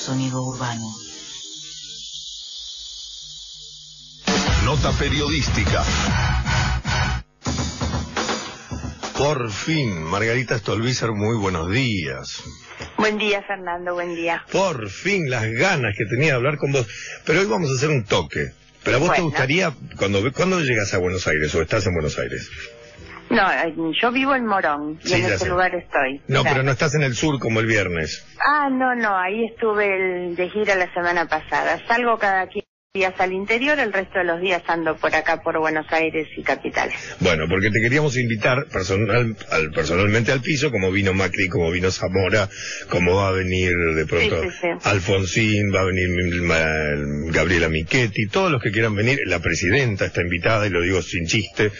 Sonido urbano. Nota periodística. Por fin, Margarita Stolbizer, muy buenos días. Buen día, Fernando, buen día. Por fin, las ganas que tenía de hablar con vos. Pero hoy vamos a hacer un toque. Pero a vos te gustaría, ¿cuándo llegas a Buenos Aires o estás en Buenos Aires? No, yo vivo en Morón y en ese lugar estoy. No, claro. Pero no estás en el sur como el viernes. Ah, no, ahí estuve de gira la semana pasada. Salgo cada 15 días al interior, el resto de los días ando por acá, por Buenos Aires y capitales. Bueno, porque te queríamos invitar personalmente al piso, como vino Macri, como vino Zamora, como va a venir de pronto Alfonsín, va a venir Gabriela Michetti, todos los que quieran venir. La presidenta está invitada, y lo digo sin chiste,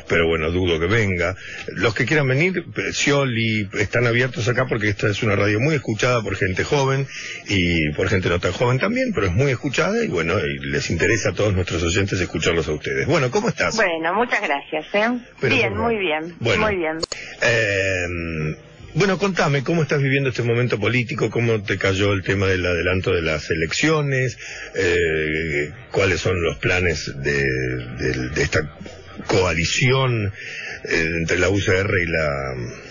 pero bueno, dudo que venga. Los que quieran venir, Scioli, están abiertos acá porque esta es una radio muy escuchada por gente joven y por gente no tan joven también, pero es muy escuchada y bueno, les interesa a todos nuestros oyentes escucharlos a ustedes. Bueno, ¿cómo estás? Bueno, muchas gracias, Bien, muy bien, bueno, muy bien. Bueno, contame, ¿cómo estás viviendo este momento político? ¿Cómo te cayó el tema del adelanto de las elecciones? ¿Cuáles son los planes de esta coalición entre la UCR y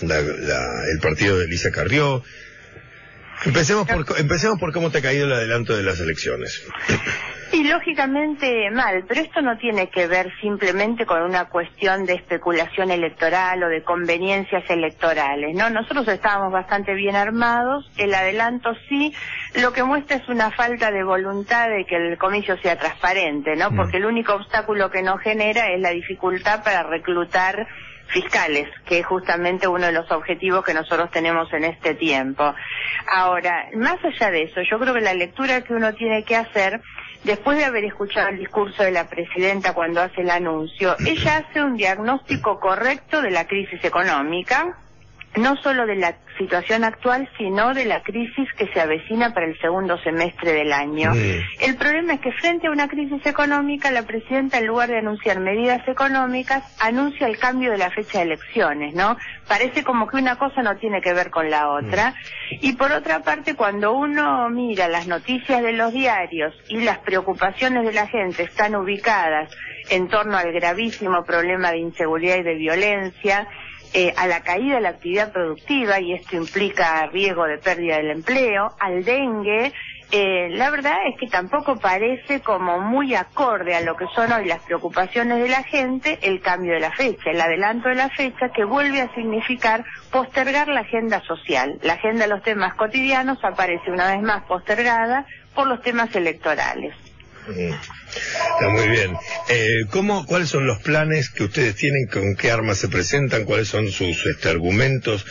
el partido de Elisa Carrió? Empecemos por cómo te ha caído el adelanto de las elecciones. Y lógicamente mal, pero esto no tiene que ver simplemente con una cuestión de especulación electoral o de conveniencias electorales, ¿no? Nosotros estábamos bastante bien armados, el adelanto sí, lo que muestra es una falta de voluntad de que el comicio sea transparente, ¿no? Porque el único obstáculo que nos genera es la dificultad para reclutar fiscales, que es justamente uno de los objetivos que nosotros tenemos en este tiempo. Ahora, más allá de eso, yo creo que la lectura que uno tiene que hacer, después de haber escuchado el discurso de la presidenta cuando hace el anuncio, ella hace un diagnóstico correcto de la crisis económica, no solo de la situación actual, sino de la crisis que se avecina para el segundo semestre del año. El problema es que frente a una crisis económica, la presidenta, en lugar de anunciar medidas económicas, anuncia el cambio de la fecha de elecciones, ¿no? Parece como que una cosa no tiene que ver con la otra. Y por otra parte, cuando uno mira las noticias de los diarios y las preocupaciones de la gente están ubicadas en torno al gravísimo problema de inseguridad y de violencia, a la caída de la actividad productiva, y esto implica riesgo de pérdida del empleo, al dengue, la verdad es que tampoco parece como muy acorde a lo que son hoy las preocupaciones de la gente el cambio de la fecha, el adelanto de la fecha, que vuelve a significar postergar la agenda social. La agenda de los temas cotidianos aparece una vez más postergada por los temas electorales. Está muy bien. ¿Cuáles son los planes que ustedes tienen? ¿Con qué armas se presentan? ¿Cuáles son sus argumentos?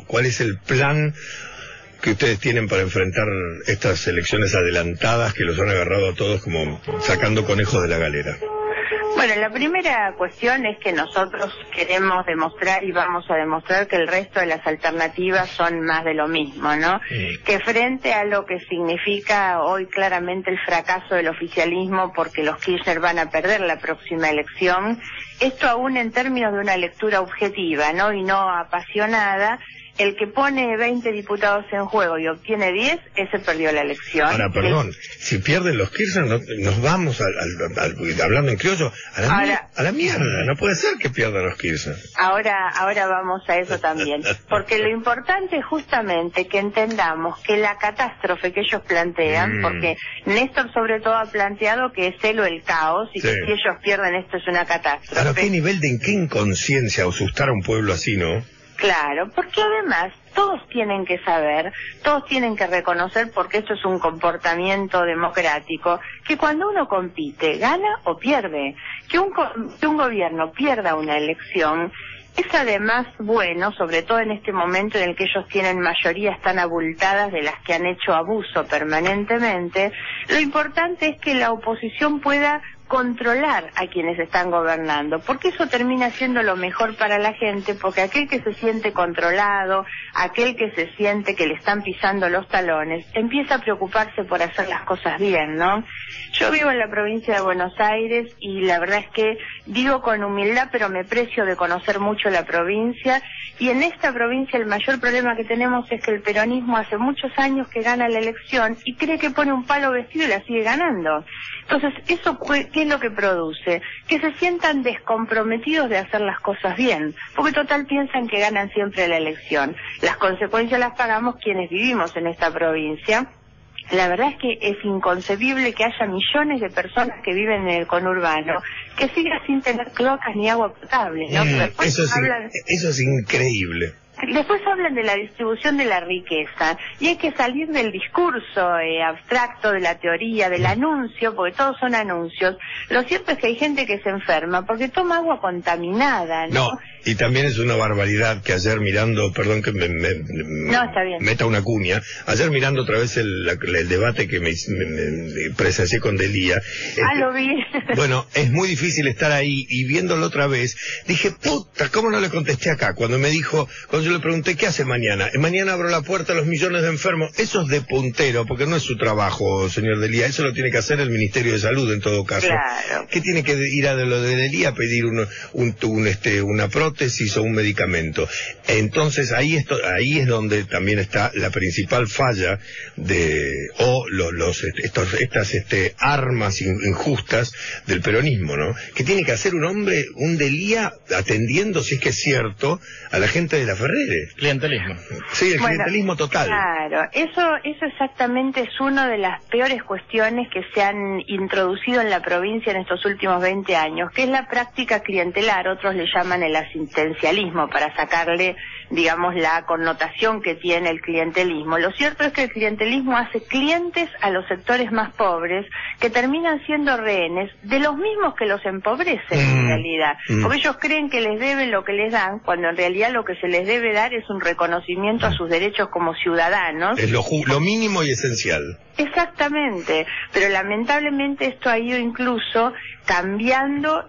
¿Cuál es el plan que ustedes tienen para enfrentar estas elecciones adelantadas que los han agarrado a todos como sacando conejos de la galera? Bueno, la primera cuestión es que nosotros queremos demostrar y vamos a demostrar que el resto de las alternativas son más de lo mismo, ¿no? Que frente a lo que significa hoy claramente el fracaso del oficialismo, porque los Kirchner van a perder la próxima elección, esto aún en términos de una lectura objetiva, ¿no? Y no apasionada, el que pone 20 diputados en juego y obtiene 10, ese perdió la elección. Ahora, perdón, si pierden los Kirchner, nos vamos, hablando en criollo, a la mierda. No puede ser que pierdan los Kirchner. Ahora vamos a eso también. Porque lo importante es justamente que entendamos que la catástrofe que ellos plantean, porque Néstor sobre todo ha planteado que es él o el caos, y que si ellos pierden esto es una catástrofe. Ahora, ¿qué nivel de inconsciencia asustar a un pueblo así, no? Claro, porque además todos tienen que saber, todos tienen que reconocer, porque esto es un comportamiento democrático, que cuando uno compite, gana o pierde. Que un gobierno pierda una elección es además bueno, sobre todo en este momento en el que ellos tienen mayorías tan abultadas de las que han hecho abuso permanentemente. Lo importante es que la oposición pueda controlar a quienes están gobernando, porque eso termina siendo lo mejor para la gente, porque aquel que se siente controlado, aquel que se siente que le están pisando los talones, empieza a preocuparse por hacer las cosas bien, ¿no? Yo vivo en la provincia de Buenos Aires y la verdad es que digo con humildad, pero me precio de conocer mucho la provincia, y en esta provincia el mayor problema que tenemos es que el peronismo hace muchos años que gana la elección y cree que pone un palo vestido y la sigue ganando. Entonces, ¿eso qué es lo que produce? Que se sientan descomprometidos de hacer las cosas bien, porque total piensan que ganan siempre la elección. Las consecuencias las pagamos quienes vivimos en esta provincia. La verdad es que es inconcebible que haya millones de personas que viven en el conurbano que sigan sin tener cloacas ni agua potable, ¿no? Eso es increíble. Después hablan de la distribución de la riqueza y hay que salir del discurso abstracto, de la teoría, del anuncio, porque todos son anuncios. Lo cierto es que hay gente que se enferma porque toma agua contaminada, ¿no? No, y también es una barbaridad que ayer mirando, perdón que no, está bien, meta una cuña, ayer mirando otra vez el debate que me presencié con Delía. Lo vi. Bueno, es muy difícil estar ahí, y viéndolo otra vez, dije, puta, ¿cómo no le contesté acá? Cuando me dijo, cuando yo le pregunté, ¿qué hace mañana? Mañana abro la puerta a los millones de enfermos. Eso es de puntero, porque no es su trabajo, señor Delía, eso lo tiene que hacer el Ministerio de Salud en todo caso. Claro. ¿Qué tiene que ir a lo de Delía a pedir una prótesis o un medicamento? Entonces ahí es donde también está la principal falla de estas armas injustas del peronismo, ¿no? Que tiene que hacer un hombre, un Delía, atendiendo, si es que es cierto, a la gente de la Ferrere. Clientelismo. Sí, el clientelismo total. Claro, eso exactamente es una de las peores cuestiones que se han introducido en la provincia en estos últimos 20 años, que es la práctica clientelar. Otros le llaman el asistencialismo, para sacarle, digamos, la connotación que tiene el clientelismo. Lo cierto es que el clientelismo hace clientes a los sectores más pobres, que terminan siendo rehenes de los mismos que los empobrecen en realidad, porque ellos creen que les deben lo que les dan, cuando en realidad lo que se les debe dar es un reconocimiento a sus derechos como ciudadanos. Es lo mínimo y esencial. Exactamente, pero lamentablemente esto ha ido incluso cambiando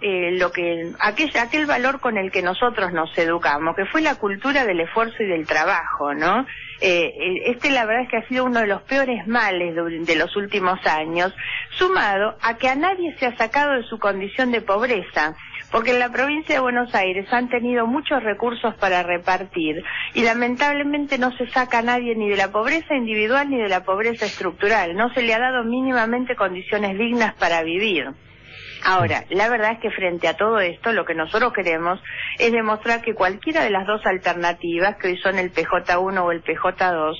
aquel valor con el que nosotros nos educamos, que fue la cultura del esfuerzo y del trabajo, ¿no? La verdad es que ha sido uno de los peores males de los últimos años, sumado a que a nadie se ha sacado de su condición de pobreza, porque en la provincia de Buenos Aires han tenido muchos recursos para repartir y lamentablemente no se saca a nadie ni de la pobreza individual ni de la pobreza estructural, no se le ha dado mínimamente condiciones dignas para vivir. Ahora, la verdad es que frente a todo esto, lo que nosotros queremos es demostrar que cualquiera de las dos alternativas, que hoy son el PJ1 o el PJ2,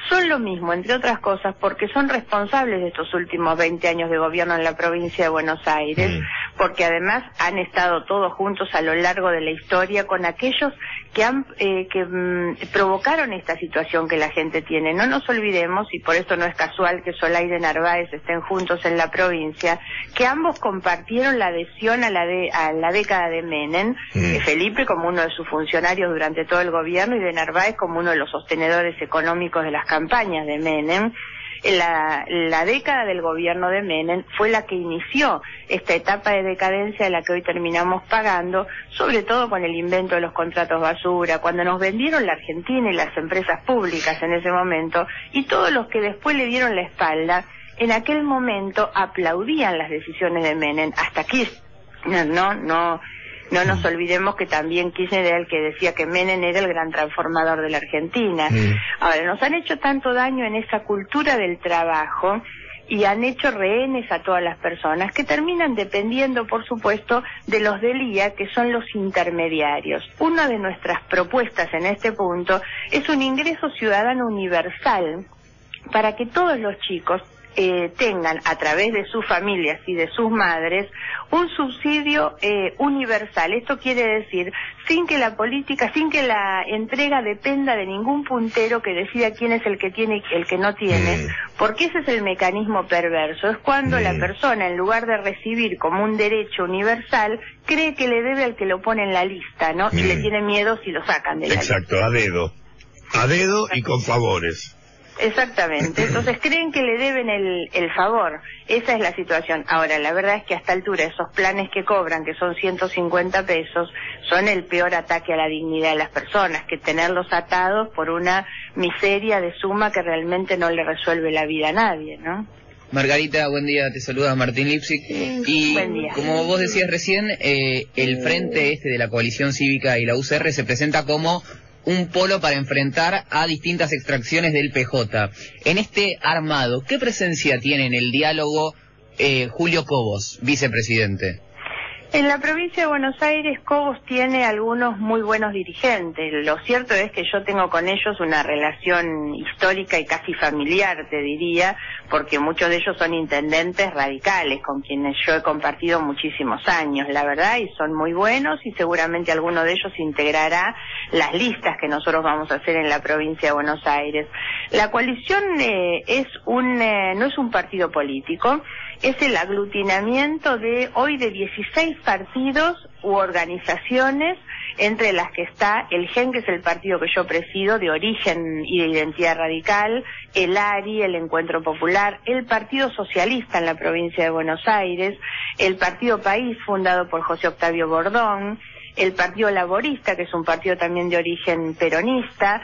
son lo mismo, entre otras cosas, porque son responsables de estos últimos 20 años de gobierno en la provincia de Buenos Aires, porque además han estado todos juntos a lo largo de la historia con aquellos que provocaron esta situación que la gente tiene. No nos olvidemos, y por eso no es casual que Zoraida y Narváez estén juntos en la provincia, que ambos compartieron la adhesión a la década de Menem, Felipe como uno de sus funcionarios durante todo el gobierno y de Narváez como uno de los sostenedores económicos de las campañas de Menem. La década del gobierno de Menem fue la que inició esta etapa de decadencia de la que hoy terminamos pagando, sobre todo con el invento de los contratos basura, cuando nos vendieron la Argentina y las empresas públicas en ese momento, y todos los que después le dieron la espalda, en aquel momento aplaudían las decisiones de Menem. Hasta aquí, no nos olvidemos que también Kirchner era el que decía que Menem era el gran transformador de la Argentina. Ahora, nos han hecho tanto daño en esa cultura del trabajo y han hecho rehenes a todas las personas que terminan dependiendo, por supuesto, de los del IA, que son los intermediarios. Una de nuestras propuestas en este punto es un ingreso ciudadano universal para que todos los chicos tengan, a través de sus familias y de sus madres, un subsidio universal. Esto quiere decir, sin que la entrega dependa de ningún puntero que decida quién es el que tiene y el que no tiene, porque ese es el mecanismo perverso. Es cuando la persona, en lugar de recibir como un derecho universal, cree que le debe al que lo pone en la lista, ¿no? Y le tiene miedo si lo sacan de la lista. Exacto, a dedo y con favores. Exactamente, entonces creen que le deben el favor, esa es la situación. Ahora, la verdad es que a esta altura esos planes que cobran, que son 150 pesos, son el peor ataque a la dignidad de las personas, que tenerlos atados por una miseria de suma que realmente no le resuelve la vida a nadie, ¿no? Margarita, buen día, te saluda Martín Lipsic. Y buen día. Como vos decías recién, el frente de la coalición cívica y la UCR se presenta como un polo para enfrentar a distintas extracciones del PJ. En este armado, ¿qué presencia tiene en el diálogo Julio Cobos, vicepresidente? En la provincia de Buenos Aires, Cobos tiene algunos muy buenos dirigentes. Lo cierto es que yo tengo con ellos una relación histórica y casi familiar, te diría, porque muchos de ellos son intendentes radicales, con quienes yo he compartido muchísimos años, la verdad, y son muy buenos, y seguramente alguno de ellos integrará las listas que nosotros vamos a hacer en la provincia de Buenos Aires. La coalición no es un partido político, es el aglutinamiento de 16 partidos u organizaciones, entre las que está el GEN, que es el partido que yo presido, de origen y de identidad radical, el ARI, el Encuentro Popular, el Partido Socialista en la provincia de Buenos Aires, el Partido País, fundado por José Octavio Bordón, el Partido Laborista, que es un partido también de origen peronista,